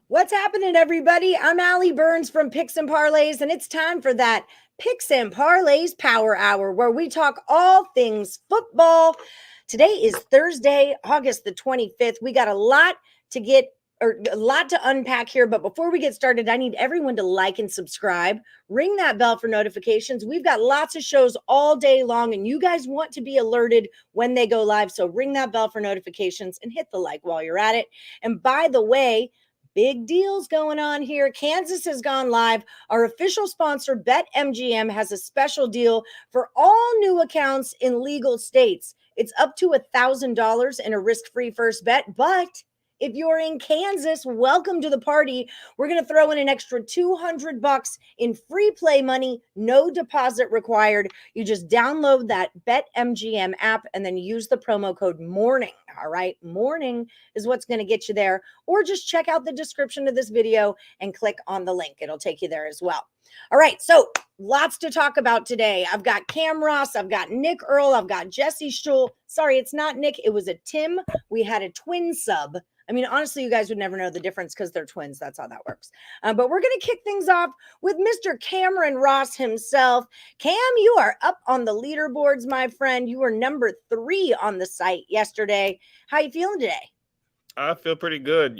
What's happening, everybody? I'm Allie Burns from Picks and Parlays, and it's time for that Picks and Parlays Power Hour, where we talk all things football. Today is Thursday, August the 25th. We got a lot to unpack here, but before we get started, I need everyone to like and subscribe. Ring that bell for notifications. We've got lots of shows all day long, and you guys want to be alerted when they go live, so ring that bell for notifications and hit the like while you're at it. And by the way, big deals going on here. Kansas has gone live. Our official sponsor, BetMGM, has a special deal for all new accounts in legal states. It's up to $1,000 in a risk-free first bet, but if you're in Kansas, welcome to the party. We're going to throw in an extra $200 in free play money, no deposit required. You just download that BetMGM app and then use the promo code MORNING. All right, morning is what's going to get you there. Or just check out the description of this video and click on the link. It'll take you there as well. All right, so lots to talk about today. I've got Cam Ross, I've got Nick Earl, I've got Jesse Stuhl. Sorry, it's not Nick, it was a Tim. We had a twin sub. I mean, honestly, you guys would never know the difference because they're twins. That's how that works. But we're going to kick things off with Mr. Cameron Ross himself. Cam, you are up on the leaderboards, my friend. You were number 3 on the site yesterday. How you feeling today? I feel pretty good.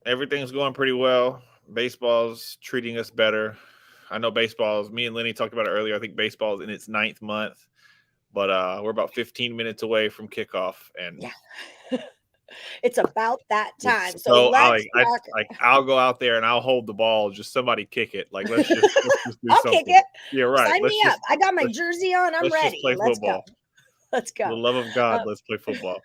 Everything's going pretty well. Baseball's treating us better. I know baseball's, me and Lenny talked about it earlier. I think baseball's in its 9th month, but we're about 15 minutes away from kickoff. And yeah. It's about that time. So I'll go out there and I'll hold the ball. Just somebody kick it. Like let's just do I'll something. Kick it. Yeah, right. Sign me up. I got my jersey on. I'm ready. Let's play football. Let's go. For the love of God, let's play football.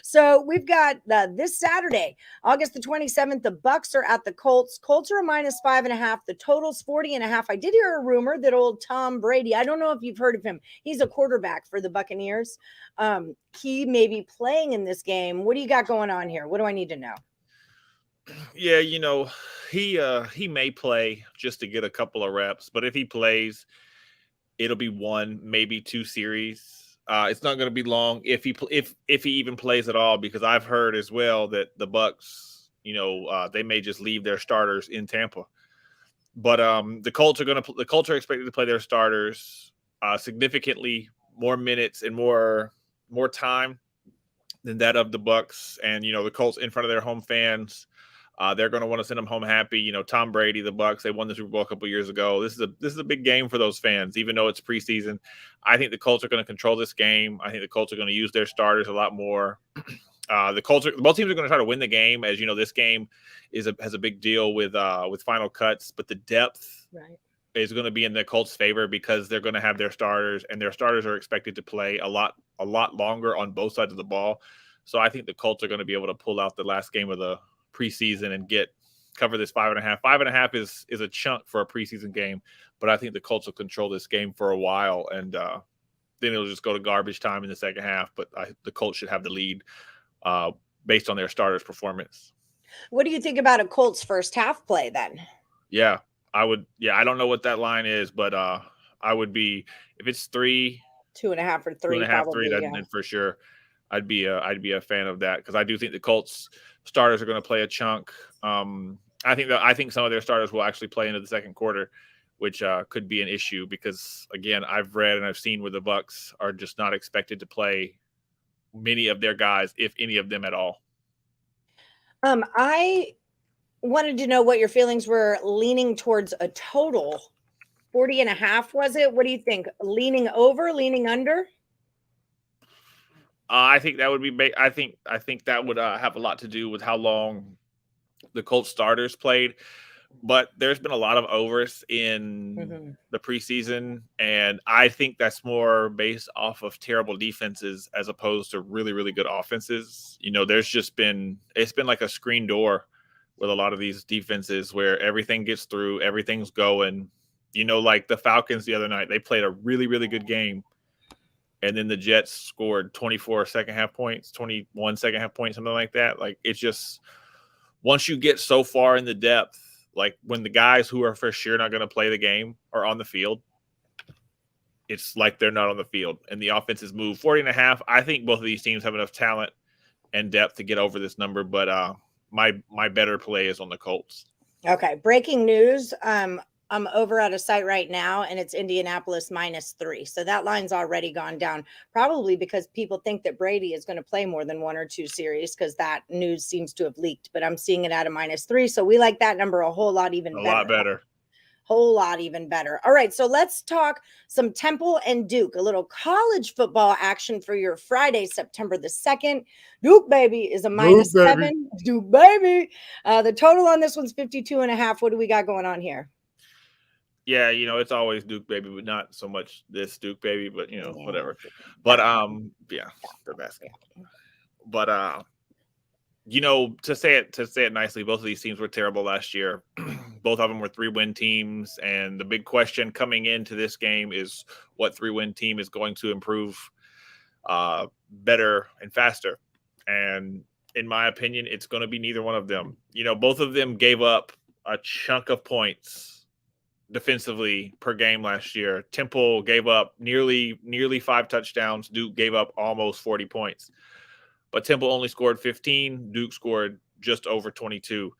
So we've got this Saturday, August the 27th, the Bucs are at the Colts. Colts are a -5.5. The total's 40.5. I did hear a rumor that old Tom Brady, I don't know if you've heard of him. He's a quarterback for the Buccaneers. He may be playing in this game. What do you got going on here? What do I need to know? Yeah, he may play just to get a couple of reps, but if he plays, it'll be 1, maybe 2 series. It's not going to be long if he even plays at all, because I've heard as well that the Bucs, they may just leave their starters in Tampa. But the Colts are expected to play their starters significantly more minutes and more time than that of the Bucs. And the Colts in front of their home fans. They're going to want to send them home happy. Tom Brady, the Bucs, they won the Super Bowl a couple years ago. This is a big game for those fans, even though it's preseason. I think the Colts are going to control this game. I think the Colts are going to use their starters a lot more. Both teams are going to try to win the game. As you know, this game has a big deal with final cuts, but the depth is going to be in the Colts' favor because they're going to have their starters, and their starters are expected to play a lot longer on both sides of the ball. So I think the Colts are going to be able to pull out the last game of the preseason and cover this 5.5. 5.5 is a chunk for a preseason game, but I think the Colts will control this game for a while, and then it'll just go to garbage time in the second half. But the Colts should have the lead based on their starters' performance. What do you think about a Colts first half play then? Yeah, I would. Yeah, I don't know what that line is, but I would be, if it's 3, 2.5 or 3, 2.5, probably, 3, then for sure I'd be a fan of that, because I do think the Colts starters are going to play a chunk. I think some of their starters will actually play into the second quarter, which could be an issue because, again, I've read and I've seen where the Bucs are just not expected to play many of their guys, if any of them at all. I wanted to know what your feelings were leaning towards a total. 40.5, was it? What do you think? Leaning over, leaning under? I think that would be. I think that would have a lot to do with how long the Colts starters played. But there's been a lot of overs in the preseason, and I think that's more based off of terrible defenses as opposed to really, really good offenses. It's been like a screen door with a lot of these defenses where everything gets through, everything's going. Like the Falcons the other night, they played a really, really good game. And then the Jets scored 24 second half points, 21 second half points, something like that. Like, it's just, once you get so far in the depth, like when the guys who are for sure not going to play the game are on the field, it's like they're not on the field. And the offenses move 40.5. I think both of these teams have enough talent and depth to get over this number. But my better play is on the Colts. Okay, breaking news. I'm over at a site right now, and it's Indianapolis -3. So that line's already gone down, probably because people think that Brady is going to play more than 1 or 2 series, because that news seems to have leaked. But I'm seeing it at a -3. So we like that number a whole lot even better. A lot better. Whole lot even better. All right, so let's talk some Temple and Duke, a little college football action for your Friday, September the 2nd. Duke, baby, is a -7. Duke, baby. The total on this one's 52.5. What do we got going on here? Yeah, it's always Duke, baby, but not so much this Duke, baby, but, whatever. But, yeah, the basketball. But, to say it nicely, both of these teams were terrible last year. Both of them were 3-win teams, and the big question coming into this game is what 3-win team is going to improve better and faster. And in my opinion, it's going to be neither one of them. Both of them gave up a chunk of points defensively per game last year. Temple gave up nearly 5 touchdowns. Duke gave up almost 40 points. But Temple only scored 15. Duke scored just over 22.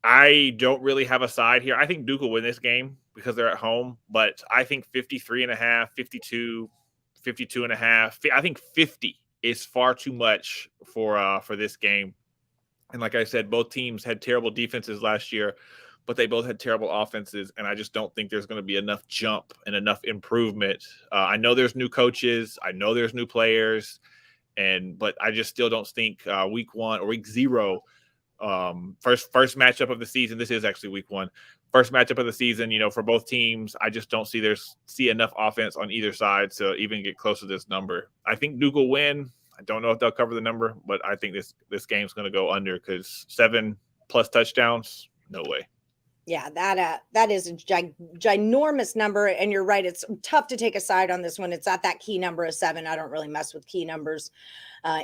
I don't really have a side here. I think Duke will win this game because they're at home. But I think 53.5, 52, 52.5. I think 50 is far too much for this game. And like I said, both teams had terrible defenses last year, but they both had terrible offenses. And I just don't think there's going to be enough jump and enough improvement. I know there's new coaches. I know there's new players. But I just still don't think week 1 or week 0, first matchup of the season. This is actually week 1. First matchup of the season, for both teams. I just don't see enough offense on either side to even get close to this number. I think Duke will win. I don't know if they'll cover the number, but I think this game's going to go under because 7+ touchdowns, no way. Yeah, that is a ginormous number, and you're right. It's tough to take a side on this one. It's at that key number of 7. I don't really mess with key numbers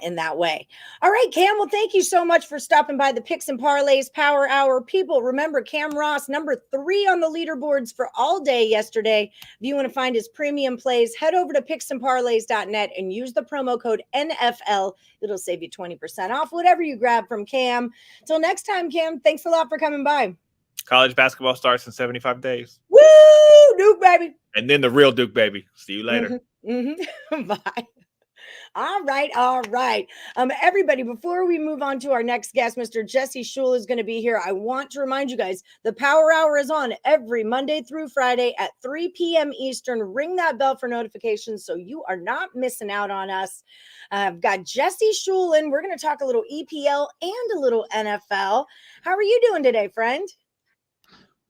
in that way. All right, Cam. Well, thank you so much for stopping by the Picks and Parlays Power Hour. People, remember Cam Ross, number 3 on the leaderboards for all day yesterday. If you want to find his premium plays, head over to picksandparlays.net and use the promo code NFL. It'll save you 20% off whatever you grab from Cam. Till next time, Cam. Thanks a lot for coming by. College basketball starts in 75 days. Woo! Duke, baby. And then the real Duke, baby. See you later. Bye. All right. Everybody, before we move on to our next guest, Mr. Jesse Schul is going to be here. I want to remind you guys, the Power Hour is on every Monday through Friday at 3 p.m. Eastern. Ring that bell for notifications so you are not missing out on us. I've got Jesse Schul in. We're going to talk a little EPL and a little NFL. How are you doing today, friend?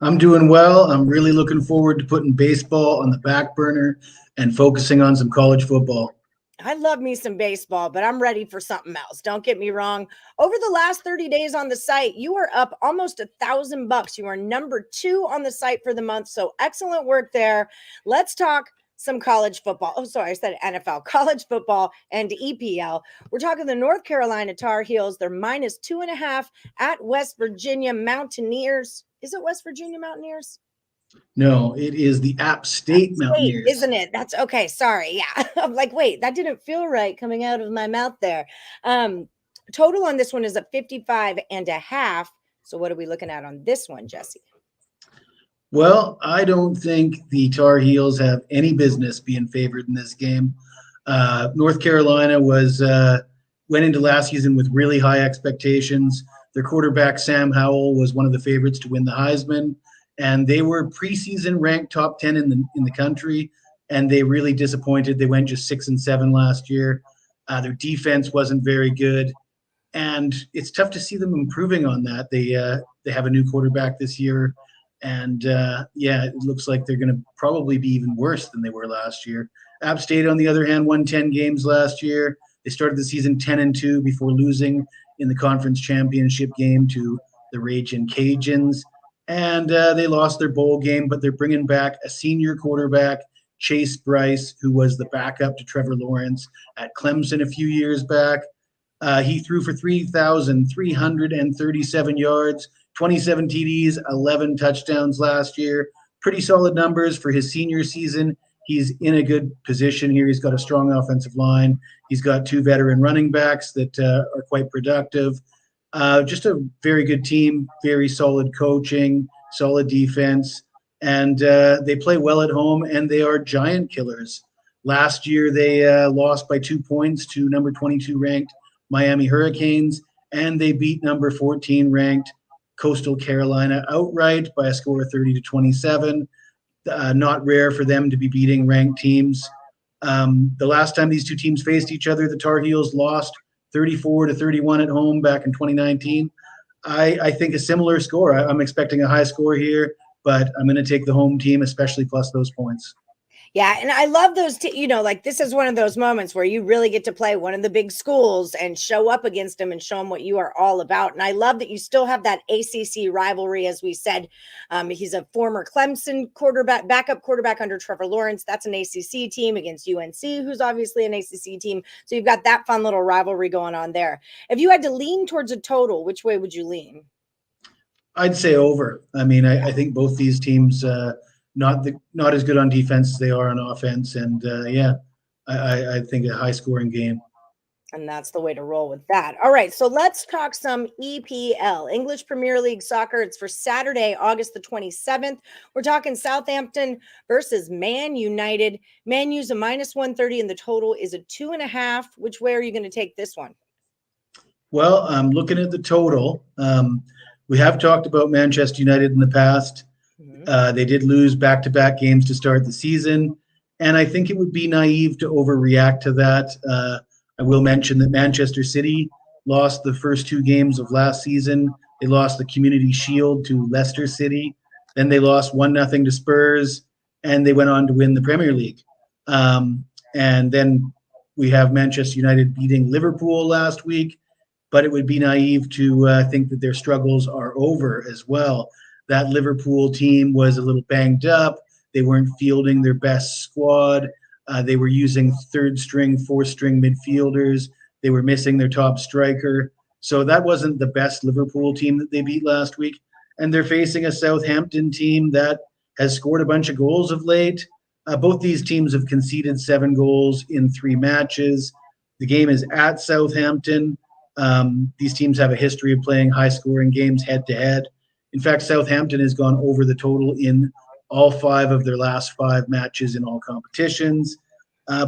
I'm doing well. I'm really looking forward to putting baseball on the back burner and focusing on some college football. I love me some baseball, but I'm ready for something else. Don't get me wrong. Over the last 30 days on the site, you are up almost $1,000. You are number 2 on the site for the month. So excellent work there. Let's talk some college football. Oh, sorry, I said NFL, college football and EPL. We're talking the North Carolina Tar Heels. They're -2.5 at West Virginia Mountaineers. Is it West Virginia Mountaineers? No, it is the App State Mountaineers. Isn't it? That's okay. Sorry. Yeah. I'm like, wait, that didn't feel right coming out of my mouth there. Total on this one is a 55.5. So what are we looking at on this one, Jesse? Well, I don't think the Tar Heels have any business being favored in this game. North Carolina went into last season with really high expectations. Their quarterback, Sam Howell, was one of the favorites to win the Heisman, and they were preseason ranked top 10 in the country, and they really disappointed. They went just 6-7 last year. Their defense wasn't very good, and it's tough to see them improving on that. They have a new quarterback this year, and it looks like they're going to probably be even worse than they were last year. App State, on the other hand, won 10 games last year. They started the season 10-2 before losing in the conference championship game to the Ragin' Cajuns. And they lost their bowl game, but they're bringing back a senior quarterback, Chase Bryce, who was the backup to Trevor Lawrence at Clemson a few years back. He threw for 3,337 yards, 27 TDs, 11 touchdowns last year. Pretty solid numbers for his senior season. He's in a good position here. He's got a strong offensive line. He's got 2 veteran running backs that are quite productive. Just a very good team, very solid coaching, solid defense, and they play well at home, and they are giant killers. Last year, they lost by 2 points to number 22 ranked Miami Hurricanes, and they beat number 14 ranked Coastal Carolina outright by a score of 30-27. Not rare for them to be beating ranked teams. The last time these two teams faced each other, the Tar Heels lost 34-31 at home back in 2019. I think a similar score. I'm expecting a high score here, but I'm going to take the home team, especially plus those points. Yeah, and I love those, like this is one of those moments where you really get to play one of the big schools and show up against them and show them what you are all about. And I love that you still have that ACC rivalry, as we said. He's a former Clemson backup quarterback under Trevor Lawrence. That's an ACC team against UNC, who's obviously an ACC team. So you've got that fun little rivalry going on there. If you had to lean towards a total, which way would you lean? I'd say over. I mean, I think both these teams not as good on defense as they are on offense, and I think a high scoring game. And that's the way to roll with that. All right, so let's talk some EPL, English Premier League Soccer. It's for Saturday, August the 27th. We're talking Southampton versus Man United. Man U's a -130, and the total is a 2.5. Which way are you going to take this one? Well, I'm looking at the total. We have talked about Manchester United in the past. They did lose back-to-back games to start the season, and I think it would be naive to overreact to that. I will mention that Manchester City lost the first 2 games of last season. They lost the Community Shield to Leicester City. Then they lost 1-0 to Spurs, and they went on to win the Premier League. And then we have Manchester United beating Liverpool last week, but it would be naive to think that their struggles are over as well. That Liverpool team was a little banged up. They weren't fielding their best squad. They were using 3rd string, 4th string midfielders. They were missing their top striker. So that wasn't the best Liverpool team that they beat last week. And they're facing a Southampton team that has scored a bunch of goals of late. Both these teams have conceded 7 goals in 3 matches. The game is at Southampton. These teams have a history of playing high-scoring games head-to-head. In fact, Southampton has gone over the total in all 5 of their last 5 matches in all competitions.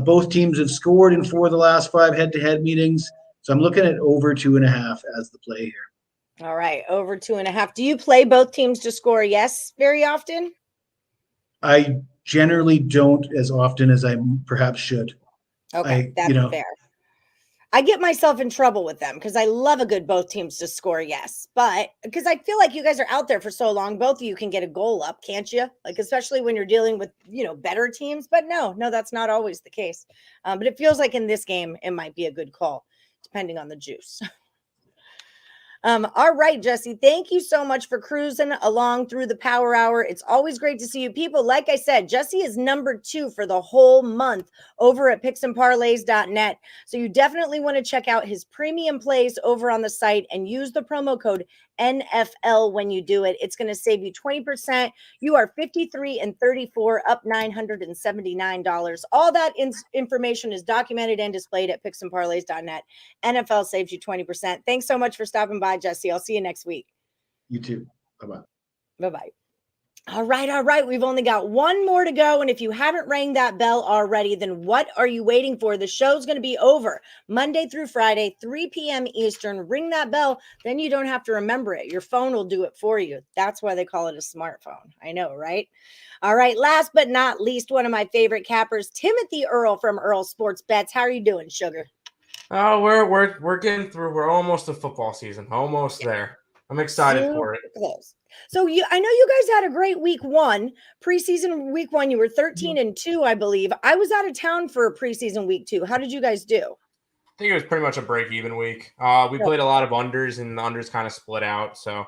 Both teams have scored in 4 of the last 5 head-to-head meetings. So I'm looking at over 2.5 as the play here. All right, over 2.5. Do you play both teams to score yes very often? I generally don't as often as I perhaps should. Okay, that's fair. I get myself in trouble with them because I love a good both teams to score yes. But because I feel like you guys are out there for so long, both of you can get a goal up, can't you? Like, especially when you're dealing with, better teams. But no, that's not always the case. But it feels like in this game, it might be a good call, depending on the juice. All right, Jesse, thank you so much for cruising along through the Power Hour. It's always great to see you people. Like I said, Jesse is number 2 for the whole month over at picksandparlays.net. So you definitely want to check out his premium plays over on the site and use the promo code NFL when you do it. It's going to save you 20%. You are 53-34, up $979. All that information is documented and displayed at picksandparlays.net. NFL saves you 20%. Thanks so much for stopping by, Jesse. I'll see you next week. You too. Bye-bye. Bye-bye. All right. We've only got one more to go. And if you haven't rang that bell already, then what are you waiting for? The show's going to be over Monday through Friday, 3 p.m. Eastern. Ring that bell. Then you don't have to remember it. Your phone will do it for you. That's why they call it a smartphone. I know, right? All right. Last but not least, one of my favorite cappers, Timothy Earl from Earl Sports Bets. How are you doing, Sugar? Oh, we're getting through. We're almost to football season. Almost there. I'm excited for it. Close. So I know you guys had a great week 1, preseason week 1. You were 13-2, I believe. I was out of town for preseason week 2. How did you guys do? I think it was pretty much a break-even week. We played a lot of unders, and the unders kind of split out. So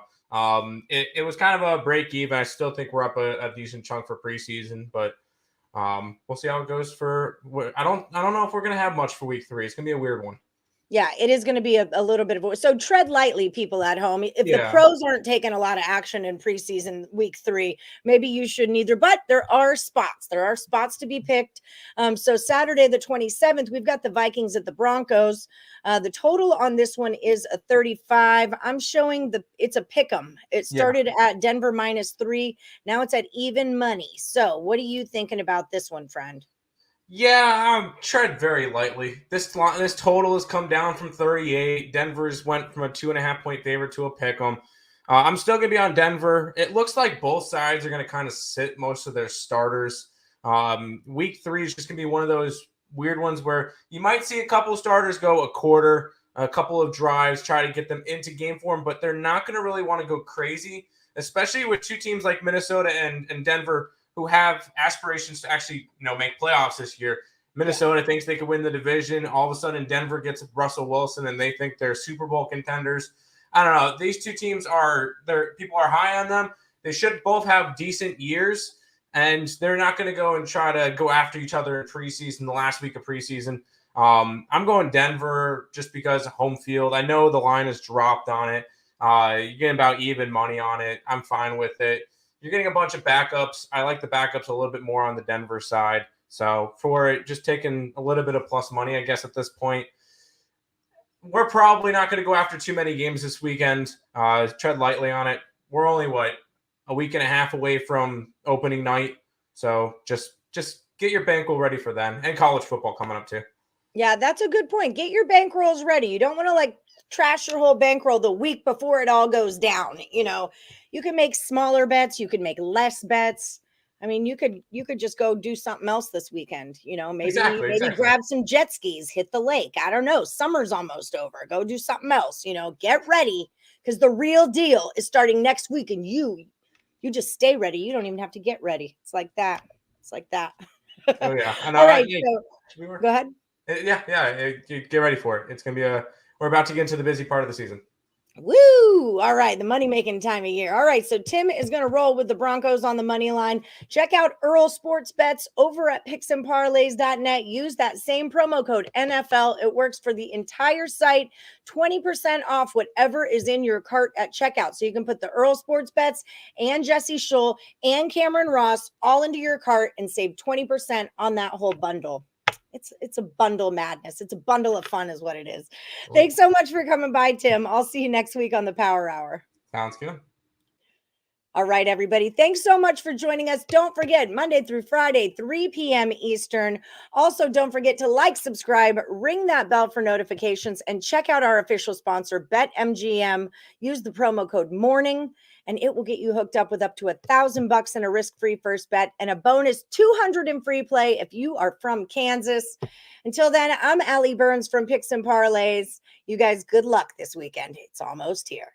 it was kind of a break-even. I still think we're up a decent chunk for preseason, but we'll see how it goes I don't know if we're gonna have much for week 3. It's gonna be a weird one. Yeah, it is going to be a little bit of so tread lightly, people at home. If the pros aren't taking a lot of action in preseason week 3, maybe you shouldn't either. But there are spots. There are spots to be picked. So Saturday the 27th, we've got the Vikings at the Broncos. The total on this one is a 35. I'm showing it's a pick 'em. It started at Denver -3. Now it's at even money. So what are you thinking about this one, friend? Yeah, tread very lightly. This total has come down from 38. Denver's went from a 2.5-point favorite to a pick 'em. I'm still going to be on Denver. It looks like both sides are going to kind of sit most of their starters. Week 3 is just going to be one of those weird ones where you might see a couple of starters go a quarter, a couple of drives, try to get them into game form, but they're not going to really want to go crazy, especially with two teams like Minnesota and Denver who have aspirations to actually, make playoffs this year. Minnesota thinks they could win the division. All of a sudden, Denver gets Russell Wilson, and they think they're Super Bowl contenders. I don't know. These two teams people are high on them. They should both have decent years, and they're not going to go and try to go after each other in preseason, the last week of preseason. I'm going Denver just because home field. I know the line is dropped on it. You're getting about even money on it. I'm fine with it. You're getting a bunch of backups. I like the backups a little bit more on the Denver side. So for it, just taking a little bit of plus money, I guess, at this point. We're probably not going to go after too many games this weekend. Tread lightly on it. We're only, a week and a half away from opening night. So just get your bankroll ready for then. And college football coming up too. Yeah, that's a good point. Get your bankrolls ready. You don't want to trash your whole bankroll the week before it all goes down. You can make smaller bets. You can make less bets. I mean, you could just go do something else this weekend. Maybe grab some jet skis, hit the lake. I don't know. Summer's almost over. Go do something else. Get ready because the real deal is starting next week, and you just stay ready. You don't even have to get ready. It's like that. Oh yeah. All right. So, go ahead. Yeah. Get ready for it. It's gonna be we're about to get into the busy part of the season. Woo! All right, the money-making time of year. All right, so Tim is going to roll with the Broncos on the money line. Check out Earl Sports Bets over at picksandparlays.net. Use that same promo code NFL. It works for the entire site. 20% off whatever is in your cart at checkout. So you can put the Earl Sports Bets and Jesse Schull and Cameron Ross all into your cart and save 20% on that whole bundle. It's a bundle madness. It's a bundle of fun is what it is. Thanks so much for coming by, Tim. I'll see you next week on the Power Hour. Sounds good. All right, everybody. Thanks so much for joining us. Don't forget, Monday through Friday, 3 p.m. Eastern. Also, don't forget to subscribe, ring that bell for notifications, and check out our official sponsor, BetMGM. Use the promo code MORNING, and it will get you hooked up with up to $1,000 in a risk-free first bet and a bonus $200 in free play if you are from Kansas. Until then, I'm Allie Burns from Picks and Parlays. You guys, good luck this weekend. It's almost here.